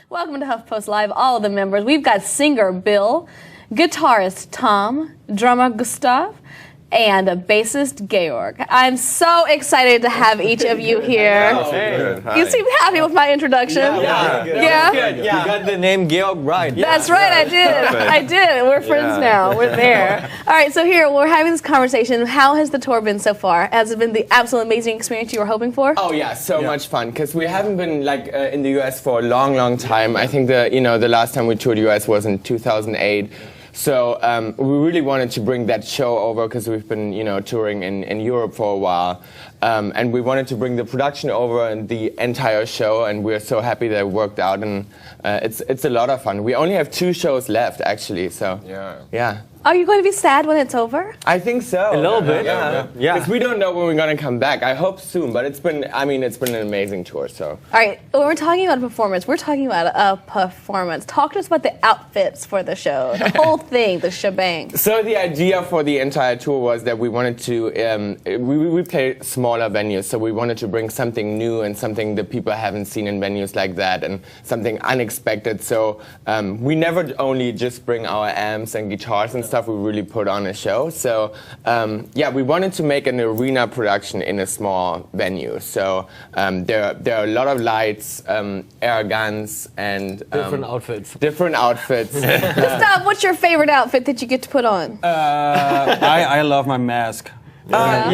Welcome to HuffPost Live, all of the members. We've got singer Bill, guitarist Tom, drummer Gustav, and a bassist Georg. I'm so excited to have each of you here. You seem happy with my introduction. Yeah? You got the name Georg right. That's right, I did. I did. We're friends now. We're there. All right, so here, we're having this conversation. How has the tour been so far? Has it been the absolute amazing experience you were hoping for? Oh yeah, so much fun, because we haven't been in the US for a long time. I think the last time we toured the US was in 2008. So we really wanted to bring that show over, because we've been touring in Europe for a while, and we wanted to bring the production over and the entire show, and we're so happy that it worked out, and it's a lot of fun. We only have 2 shows left actually, so yeah. Are you going to be sad when it's over? I think so. A little bit, yeah. Because we don't know when we're going to come back. I hope soon, but it's been an amazing tour, so. All right, when we're talking about a performance, we're talking about a performance. Talk to us about the outfits for the show, the whole thing, the shebang. So the idea for the entire tour was that we wanted to, we play smaller venues, so we wanted to bring something new and something that people haven't seen in venues like that, and something unexpected. So we never only just bring our amps and guitars and stuff, we really put on a show. So we wanted to make an arena production in a small venue. So there are a lot of lights, air guns, and different outfits. Gustav, what's your favorite outfit that you get to put on? I love my mask. I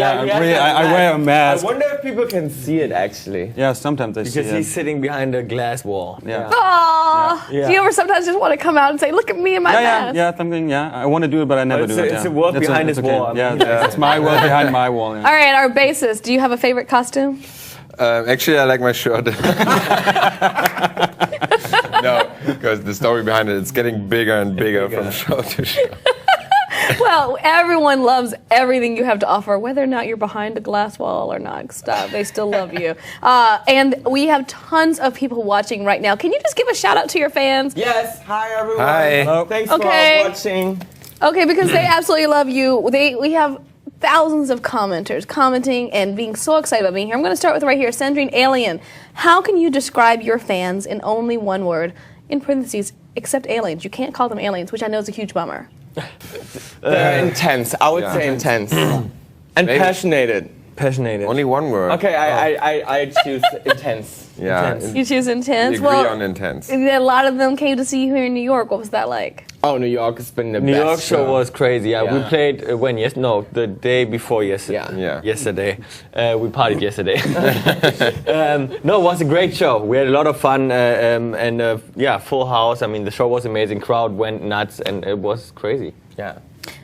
wear a mask. I wonder if people can see it actually. Yeah, sometimes they see it. Because he's sitting behind a glass wall. Yeah. Aww. Do you ever sometimes just want to come out and say, look at me in my mask? I want to do it, but I never do it. It's a world behind his wall. It's my world behind my wall. Yeah. All right, our bassist, do you have a favorite costume? Actually, I like my shirt. No, because the story behind it's getting bigger and bigger from show to show. Well, everyone loves everything you have to offer, whether or not you're behind a glass wall or not. Stop. They still love you. And we have tons of people watching right now. Can you just give a shout out to your fans? Yes. Hi, everyone. Hi. Hello. Thanks for watching. Okay, because they absolutely love you. We have thousands of commenters commenting and being so excited about being here. I'm going to start with right here, Sandrine Alien. How can you describe your fans in only one word, in parentheses, except aliens? You can't call them aliens, which I know is a huge bummer. They're intense. I would say intense. And passionate. Only one word. Okay, I choose intense. Yeah. Intense. You choose intense? We agree on intense. A lot of them came to see you here in New York. What was that like? Oh, New York has been the New best York show was crazy. We played the day before yesterday. Yesterday. We partied yesterday. No, it was a great show. We had a lot of fun and full house. I mean, the show was amazing. Crowd went nuts and it was crazy. Yeah.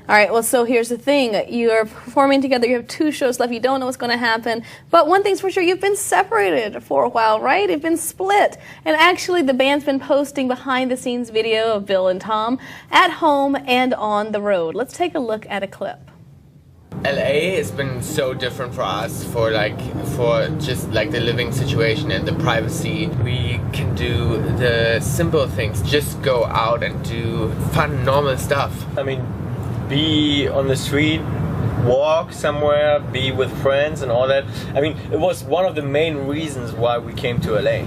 All right, well, so here's the thing. You're performing together. You have 2 shows left. You don't know what's going to happen. But one thing's for sure, you've been separated for a while, right? You've been split. And actually, the band's been posting behind-the-scenes video of Bill and Tom at home and on the road. Let's take a look at a clip. LA has been so different for us, for just like the living situation and the privacy. We can do the simple things, just go out and do fun, normal stuff. I mean, be on the street, walk somewhere, be with friends and all that. I mean, it was one of the main reasons why we came to LA.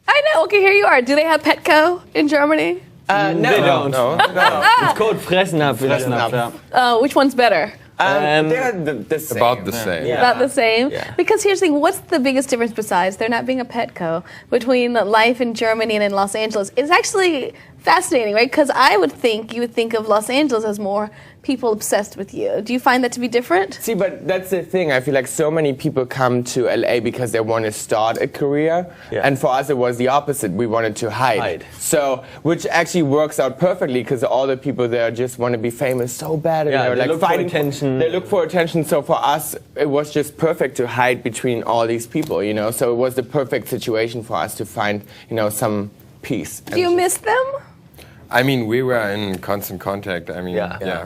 I know. Okay, here you are. Do they have Petco in Germany? No, they don't. No. It's called Fressnapf. Which one's better? They're the same. About the same. Yeah. About the same? Yeah. Because here's the thing, what's the biggest difference besides there not being a Petco between life in Germany and in Los Angeles? It's actually fascinating, right? Because I would think you would think of Los Angeles as more people obsessed with you. Do you find that to be different? See, but that's the thing. I feel like so many people come to LA because they want to start a career. Yeah. And for us, it was the opposite. We wanted to hide. So, which actually works out perfectly because all the people there just want to be famous so bad. And they're they like look fighting for attention. They look for attention. So for us, it was just perfect to hide between all these people, So it was the perfect situation for us to find, some peace. Do you miss them? I mean, we were in constant contact. I mean,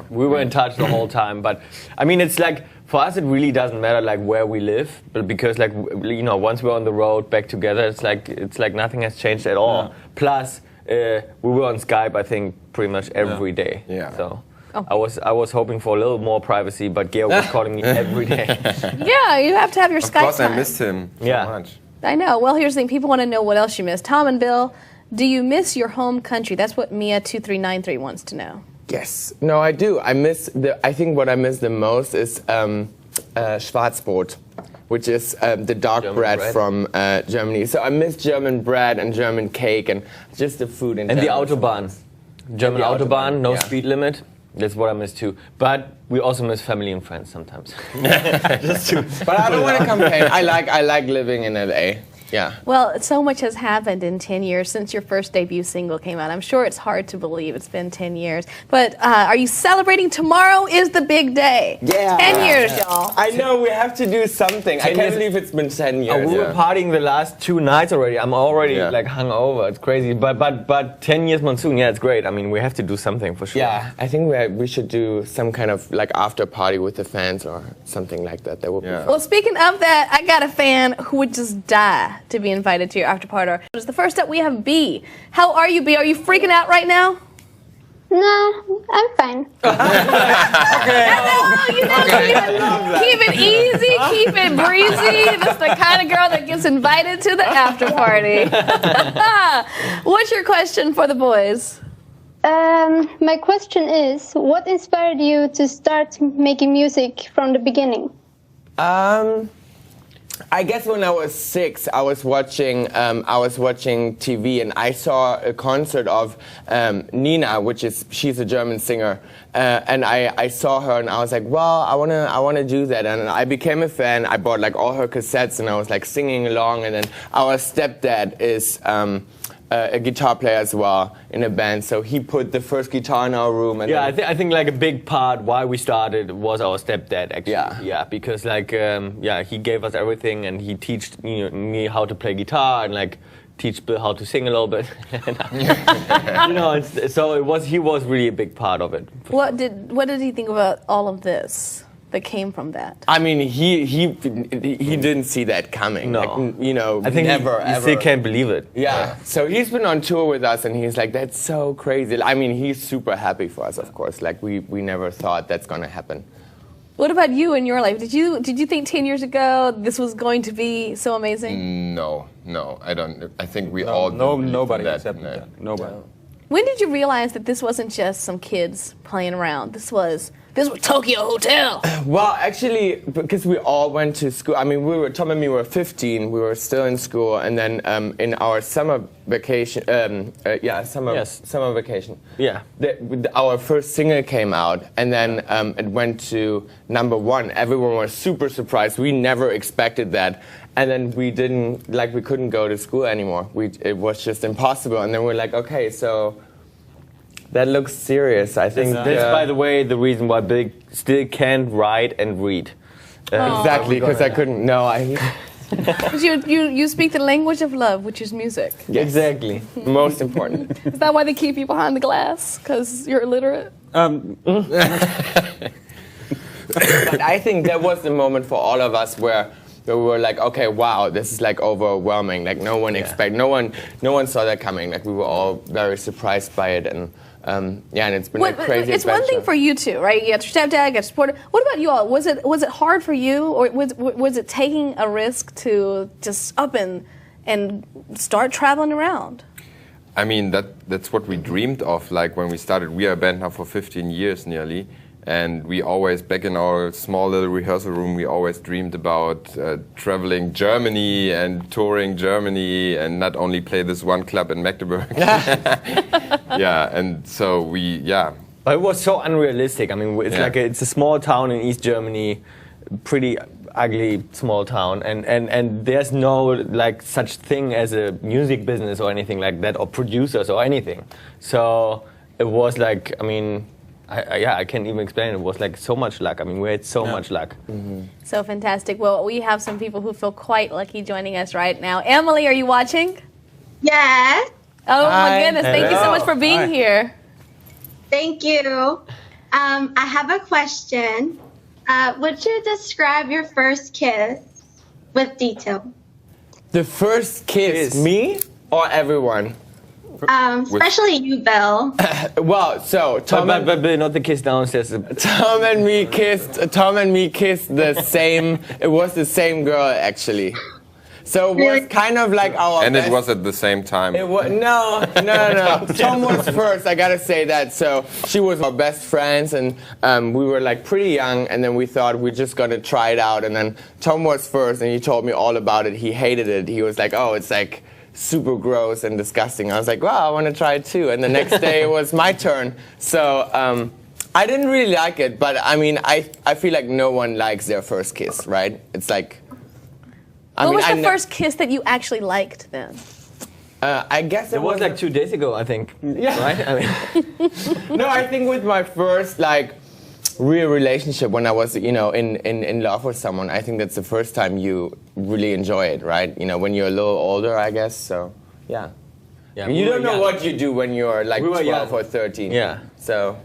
we were in touch the whole time. But I mean, it's like for us, it really doesn't matter like where we live, but because once we're on the road back together, it's like nothing has changed at all. Yeah. Plus, we were on Skype, I think, pretty much every day. Yeah. So. I was hoping for a little more privacy, but Georg was calling me every day. Yeah, you have to have your Skype Of course, time. I missed him so much. I know. Well, here's the thing. People want to know what else you miss. Tom and Bill, do you miss your home country? That's what Mia2393 wants to know. Yes. No, I do. I think what I miss the most is Schwarzbrot, which is the dark bread from Germany. So I miss German bread and German cake and just the food in general. And the Autobahn. German Autobahn, no speed limit. That's what I miss too. But we also miss family and friends sometimes. But I don't want to complain. I like living in LA. Yeah. Well, so much has happened in 10 years since your first debut single came out. I'm sure it's hard to believe it's been 10 years. But are you celebrating? Tomorrow is the big day. Yeah. 10 years, y'all. I know, we have to do something. I can't believe it's been 10 years. We were partying the last 2 nights already. I'm already like hungover. It's crazy. But 10 years monsoon, yeah, it's great. I mean, we have to do something for sure. Yeah, I think we should do some kind of like after party with the fans or something like that. That would be fun. Well, speaking of that, I got a fan who would just die to be invited to your after party. The first up, we have B. How are you, B? Are you freaking out right now? No, I'm fine. Keep it easy, keep it breezy. That's the kind of girl that gets invited to the after party. What's your question for the boys? My question is, what inspired you to start making music from the beginning? I guess when I was 6, I was watching TV and I saw a concert of Nina, she's a German singer, and I saw her and I was like, well, I wanna do that, and I became a fan. I bought like all her cassettes and I was like singing along, and then our stepdad is a guitar player as well in a band, so he put the first guitar in our room. And I think like a big part why we started was our stepdad actually. Yeah, because like he gave us everything and he taught me how to play guitar and like teach Bill how to sing a little bit. So he was really a big part of it. What did he think about all of this that came from that? I mean, he didn't see that coming. No. Like, I think never, he ever. still can't believe it. Yeah. So he's been on tour with us, and he's like, "That's so crazy." I mean, he's super happy for us, of course. Like we never thought that's gonna happen. What about you in your life? Did you think 10 years ago this was going to be so amazing? No, I don't. I think we all nobody that. accepted that. Nobody. When did you realize that this wasn't just some kids playing around? This was Tokio Hotel. Well, actually, because we all went to school. I mean, Tom and me were 15. We were still in school, and then in our summer vacation, summer vacation. Yeah. Our first single came out, and then it went to #1. Everyone was super surprised. We never expected that. And then we couldn't go to school anymore. It was just impossible. And then we're like, okay, so that looks serious. I think that's, by the way, the reason why Bill still can't write and read. Exactly, because I couldn't. No, But you speak the language of love, which is music. Yes. Exactly. Most important. Is that why they keep you behind the glass? Because you're illiterate? But I think that was the moment for all of us where we were like, okay, wow, this is like overwhelming. Like no one no one saw that coming. Like we were all very surprised by it, and and it's been a crazy It's adventure. one thing for you two, right? You got your stepdad, you got your supporter. What about you all? Was it hard for you, or was it taking a risk to just up and start traveling around? I mean, that's what we dreamed of. Like when we started, we are a band now for 15 years nearly. And we always, back in our small little rehearsal room, we always dreamed about traveling Germany and touring Germany and not only play this one club in Magdeburg. And so But it was so unrealistic. I mean, it's it's a small town in East Germany, pretty ugly small town, and there's no like such thing as a music business or anything like that, or producers or anything. So it was like, I mean, I can't even explain. It was like so much luck. I mean, we had so much luck. Mm-hmm. So fantastic. Well, we have some people who feel quite lucky joining us right now. Emily, are you watching? Yes. Oh my Hi. goodness! Thank you so much for being here. Thank you. I have a question. Would you describe your first kiss with detail? The first kiss, me or everyone? Especially you, Bill. Well, so Tom But not the kiss downstairs. Tom and me kissed the same. It was the same girl actually. So it was kind of like our And best. it was at the same time. It was, no. Tom was first, I gotta say that. So she was our best friends, and we were like pretty young, and then we thought we're just gonna try it out. And then Tom was first, and he told me all about it. He hated it. He was like, oh, it's like super gross and disgusting. I was like, wow, I wanna try it too. And the next day it was my turn. So I didn't really like it, but I mean, I feel like no one likes their first kiss, right? It's like, What was the first kiss that you actually liked then? I guess it was like 2 days ago, I think. Yeah. Right? I mean, No, I think with my first like real relationship when I was, in love with someone, I think that's the first time you really enjoy it, right? When you're a little older, I guess. So, yeah. You don't know what you do when you're like 12 or 13. Yeah. So.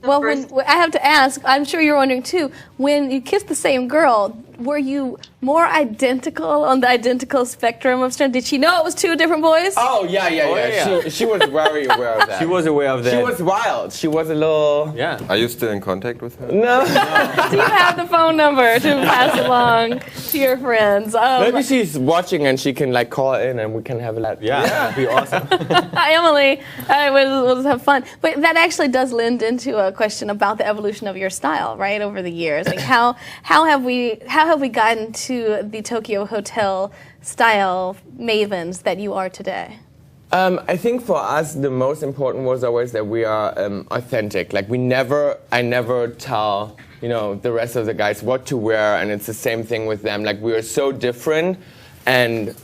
Well, I have to ask, I'm sure you're wondering too, when you kissed the same girl, were you more identical on the identical spectrum of strength? Did she know it was two different boys? Oh, yeah. She was very aware of that. She was aware of that. She was wild. She was a little... Yeah. Are you still in contact with her? No. Do you have the phone number to pass along to your friends? Maybe she's watching and she can like call in and we can have a lot. Yeah, that'd be awesome. Emily, we'll have fun. But that actually does lend into a question about the evolution of your style, right, over the years. Like how have we gotten to the Tokyo hotel style mavens that you are today? I think for us the most important was always that we are authentic. Like I never tell the rest of the guys what to wear, and it's the same thing with them. Like we are so different, and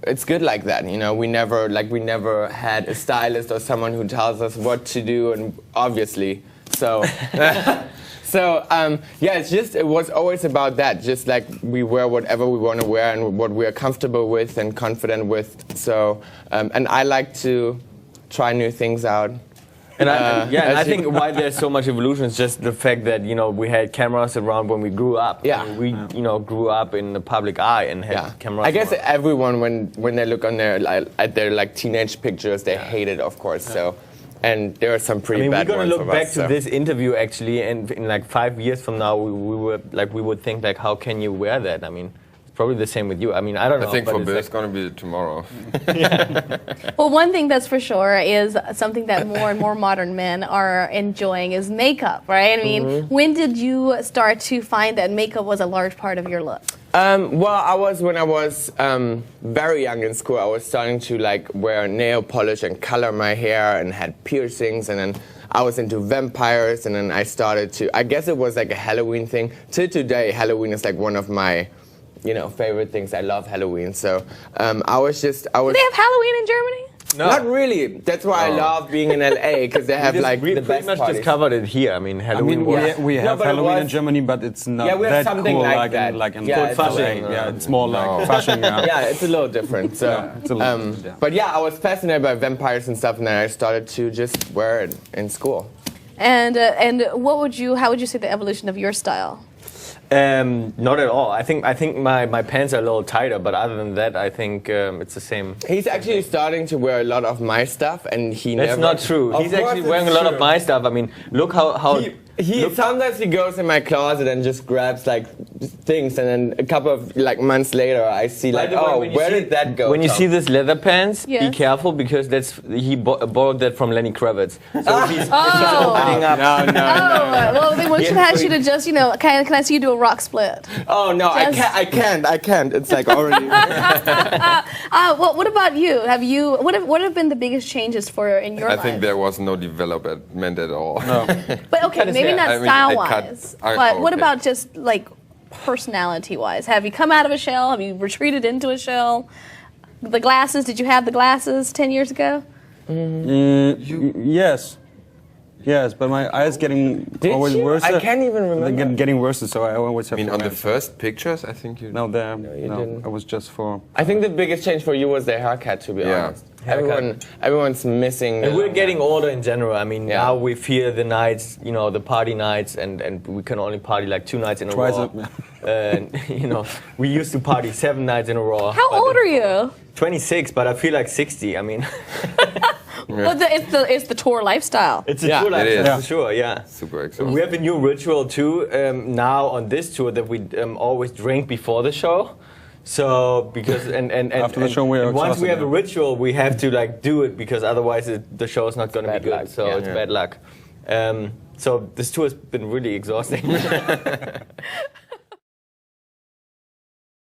it's good like that. We never had a stylist or someone who tells us what to do, and obviously so. It was always about that. Just like we wear whatever we want to wear and what we are comfortable with and confident with. So, and I like to try new things out. And I think why there's so much evolution is just the fact that we had cameras around when we grew up. Yeah. I mean, we grew up in the public eye and had cameras. I guess around. everyone when they look on at their like teenage pictures, they hate it, of course. So. And there are some pretty bad ones. We're gonna look back to so. this interview actually, and in like 5 years from now, we would think like, how can you wear that? I mean, it's probably the same with you. I mean, I don't know. I think for Bill, it's gonna be tomorrow. Well, one thing that's for sure is something that more and more modern men are enjoying is makeup, right? I mean, when did you start to find that makeup was a large part of your look? When I was very young in school, I was starting to like wear nail polish and color my hair and had piercings, and then I was into vampires, and then I started to, I guess it was like a Halloween thing. Till today, Halloween is like one of my, favorite things. I love Halloween. So Do they have Halloween in Germany? No. Not really. That's why I love being in LA, because they have like we the pretty best much parties. discovered it here. I mean, Halloween. We have Halloween in Germany, but it's not we have that something cool like in Fasching. Yeah, it's more like Fasching. Yeah. It's a little different. So, it's a little, but I was fascinated by vampires and stuff, and then I started to just wear it in school. And how would you say the evolution of your style? Not at all. I think my pants are a little tighter, but other than that, I think it's the same. He's actually starting to wear a lot of my stuff, and That's not true. He's actually wearing a lot of my stuff. I mean, look how sometimes he goes in my closet and just grabs like things, and then a couple of like months later, I see like, where did that go? When you Tom? see this leather pants, Yes. be careful because he borrowed that from Lenny Kravitz. So he's opening up. No. Well, then we should ask you to just, can I see you do a rock split? Oh no, I can't. It's like already. Well, what about you? What have been the biggest changes in your life? I think there was no development at all. No. But okay, maybe not I mean, style-wise. But what okay. about just like personality-wise? Have you come out of a shell? Have you retreated into a shell? The glasses, did you have the glasses 10 years ago? Yes, but my eyes getting always worse. I can't even remember. Getting worse, so I always have. I mean, on the glasses. first pictures, I think you. No, there. you No, didn't. I was just for. I think the biggest change for you was the haircut, to be honest. Everyone's missing. And we're getting older in general. I mean, Yeah. now we fear the nights, the party nights, and we can only party like 2 nights in a Twice row. And we used to party 7 nights in a row. How old are you? 26, but I feel like 60. I mean, Well, it's the tour lifestyle. it's a Yeah, tour it lifestyle is. for sure. Yeah. Super exhausting. We have a new ritual too now on this tour that we always drink before the show. So because and after the show once we have a ritual, we have to like do it because otherwise the show is not going to be good. Luck. So it's bad luck. So this tour has been really exhausting.